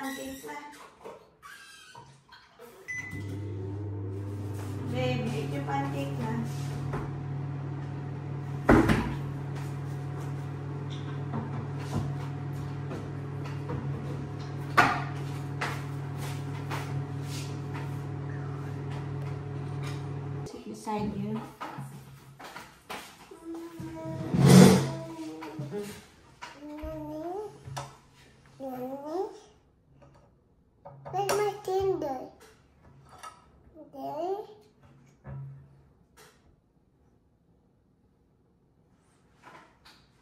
pancake na. Babe, eat your pancake na. Sit beside you. Where's my Tinder? Okay.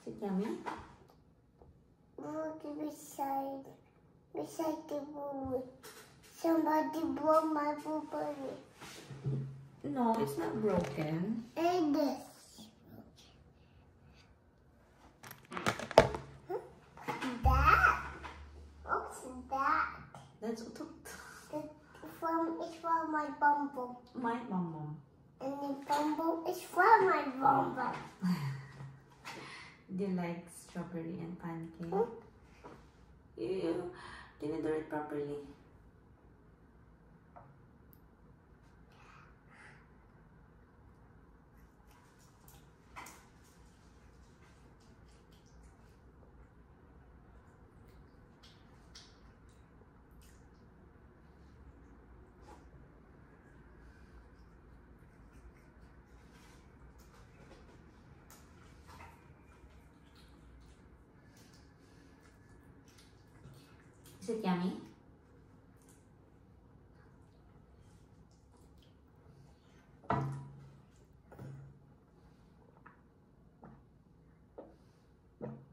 Sit yummy. Look beside the bowl. Somebody broke my blueberry. No, it's not broken. And this. That? What's that? That's It's from my bumble. my mom. And the bumble is from my bumble. Do you like strawberry and pancake? You didn't do it properly. Is it yummy?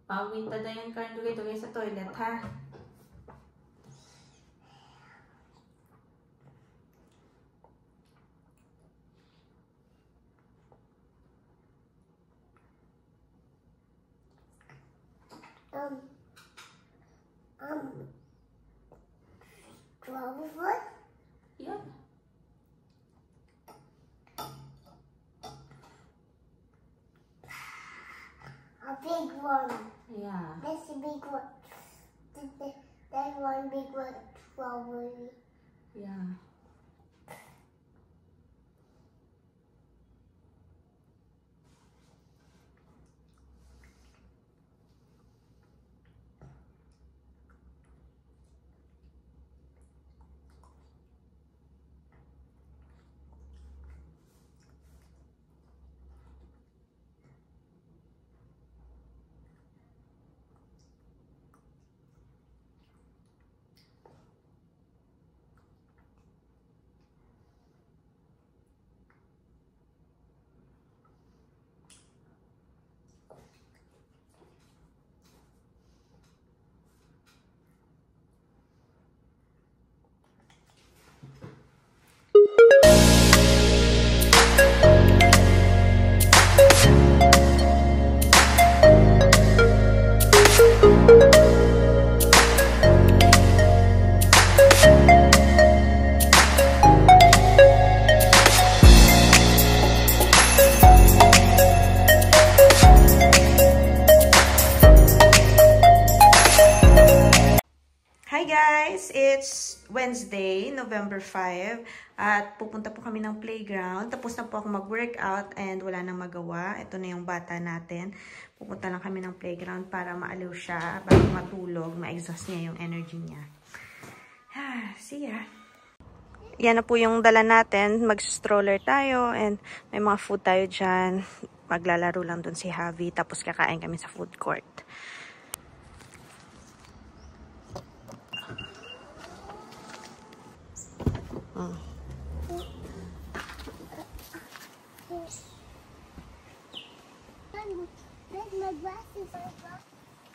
Pawin tada yung karn dugay-dugay sa toilet, ha? Strawberry? Yeah. A big one. Yeah. That's a big one. That's one big one. Strawberry. Yeah. Hi guys! It's Wednesday, November 5 at pupunta po kami ng playground. Tapos na po ako mag-workout and wala nang magawa. Ito na yung bata natin. Pupunta lang kami ng playground para maaliw siya, bago matulog, ma-exhaust niya yung energy niya. See ya! Yan na po yung dala natin. Mag-stroller tayo and may mga food tayo dyan. Maglalaro lang dun si Javi tapos kakain kami sa food court.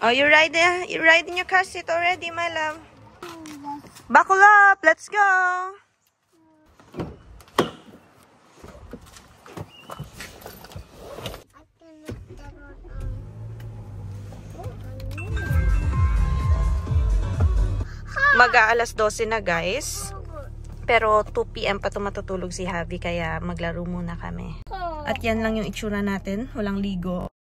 Oh, you're riding your car seat already, my love. Buckle up, let's go. Mag-aalas 12 na, guys. Pero 2 PM pa matutulog si Javi, kaya maglaro muna kami. At yan lang yung itsura natin, walang ligo.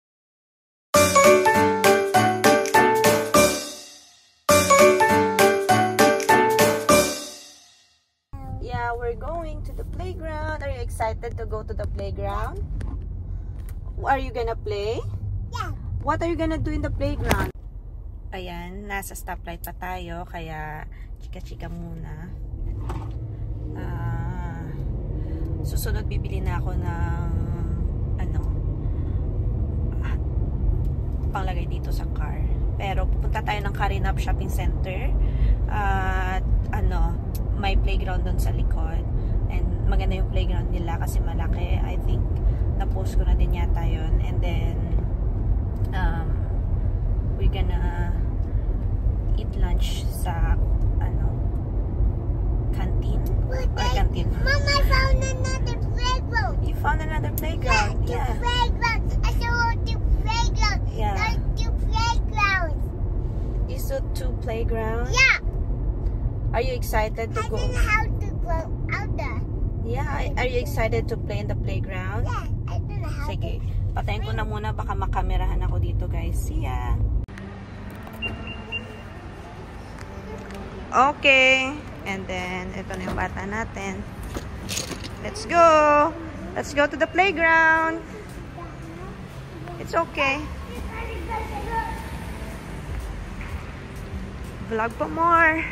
excited to go to the playground? Are you gonna play? Yeah. What are you gonna do in the playground? Ayan, nasa stoplight pa tayo, kaya chika-chika muna. Susunod bibili na ako ng panglagay dito sa car. Pero pupunta tayo ng Karinap Shopping Center. At may playground doon sa likod. And maganda yung playground nila kasi malaki. I think na-post ko na din yata yun. And then we're gonna eat lunch sa canteen. Canteen. Mom, I found another playground. You found another playground? Yeah. Playground. I saw two playgrounds. Yeah. There's two playgrounds. You saw 2 playgrounds? Yeah. Are you excited to I go? don't know how to go out there. Yeah. Are you excited to play in the playground? Yeah, I don't know how. Sige. Patayin ko na muna. Baka makamerahan ako dito, guys. See ya! Okay. And then, ito na yung bata natin. Let's go! Let's go to the playground! It's okay. Vlog pa more!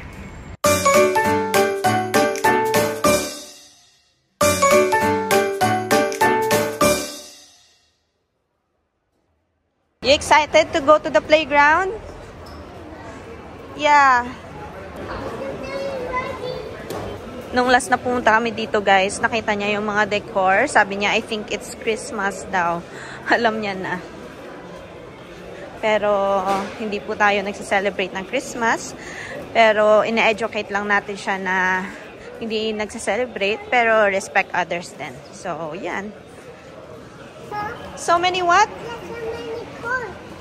You excited to go to the playground? Yeah. Nung last na pumunta kami dito, guys, nakita niya yung mga decor. Sabi niya, I think it's Christmas daw. Alam niya na. Pero, hindi po tayo nagsiselebrate ng Christmas. Pero, ina-educate lang natin siya na hindi nagsiselebrate, pero respect others din. So, yan. So many what?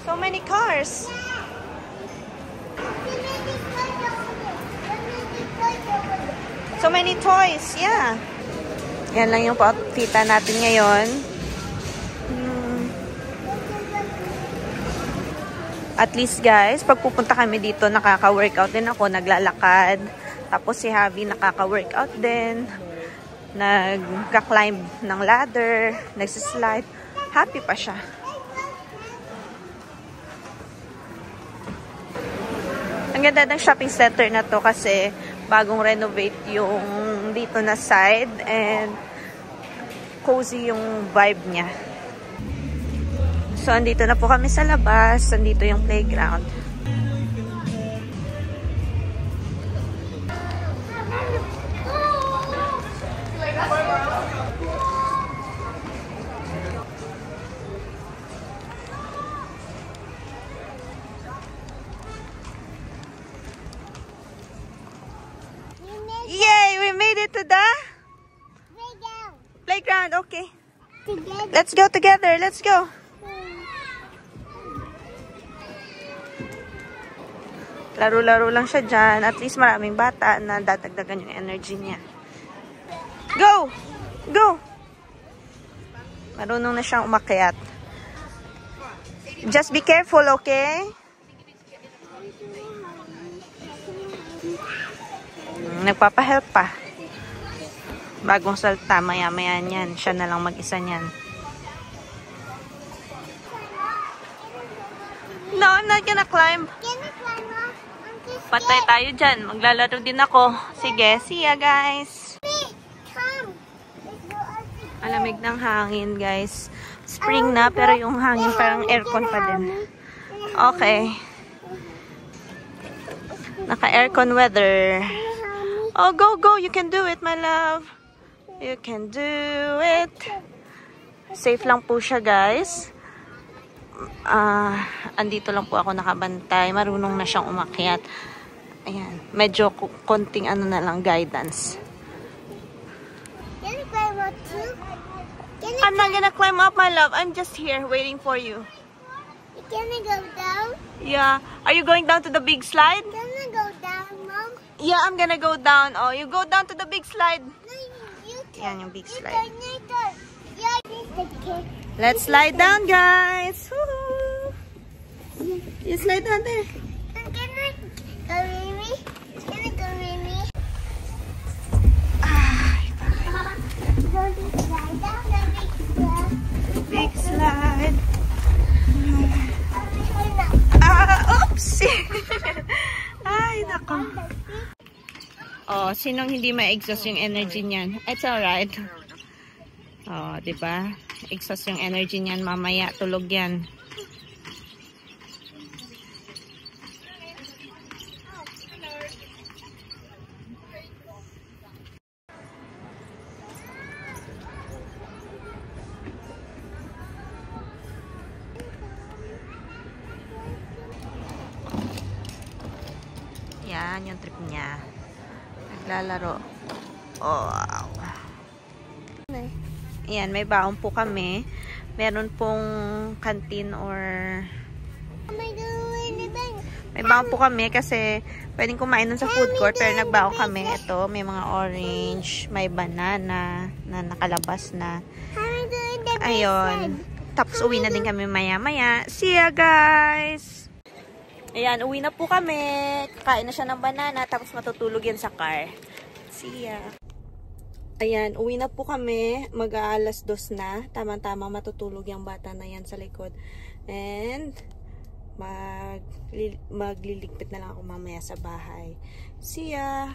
So many cars. So many toys, yeah. Yan lang yung pa-outfita natin ngayon. At least guys, pag pupunta kami dito, nakaka-workout din ako, naglalakad. Tapos si Javi nakaka-workout din. Nagka-climb ng ladder, nagsislide. Happy pa siya. Ang ganda ng shopping center na to kasi bagong renovate yung dito na side and cozy yung vibe niya. So, andito na po kami sa labas. Andito yung playground. Yay! We made it to the playground. Okay. Together. Let's go together. Let's go. Laro-laro lang siya dyan. At least maraming bata na dadagdagan yung energy niya. Go! Go! Marunong na siyang umakyat. Just be careful, okay? Nagpapahelp pa. Bagong salta, maya-maya niyan. Siya na lang mag-isa niyan. No, I'm not gonna climb. Patay tayo dyan. Maglalaro din ako. Sige, see ya guys. Alamig ng hangin guys. Spring na pero yung hangin parang aircon pa din. Okay. Naka-aircon weather. Oh, go, go. You can do it, my love. You can do it. Safe lang po siya, guys. Andito lang po ako nakabantay. Marunong na siyang umakyat. Ayan. Medyo konting ano na lang, guidance. Can you climb up too? I'm not gonna climb up, my love. I'm just here waiting for you. Can I go down? Yeah. Are you going down to the big slide? Can I go down, Mom? Yeah, I'm gonna go down. Oh, you go down to the big slide. No, you turn. Yan yung big slide. You turn. Yeah, this is the kid. Let's slide down, guys. Woohoo! You slide down there. Can I go with me? Can I go with me? Go this way. Oh, sinong hindi ma-exhaust yung energy niyan? It's alright. Oh, di ba? Exhaust yung energy niyan mamaya, tulog yan. Yan yung trip niya. Naglalaro. Oh, wow. Ayan, may baon po kami. Meron pong canteen or may baon po kami kasi pwedeng kumain nun sa food court pero nagbaon kami. Ito, may mga orange, may banana na nakalabas na. Ayun. Tapos uwi na din kami maya-maya. See ya, guys! Ayan, uwi na po kami. Kakain na siya ng banana tapos matutulog yan sa car. See ya! Ayan, uwi na po kami. Mag-aalas 2 na. Tama-tama matutulog yung bata na yan sa likod. And magliligpit na lang ako mamaya sa bahay. See ya!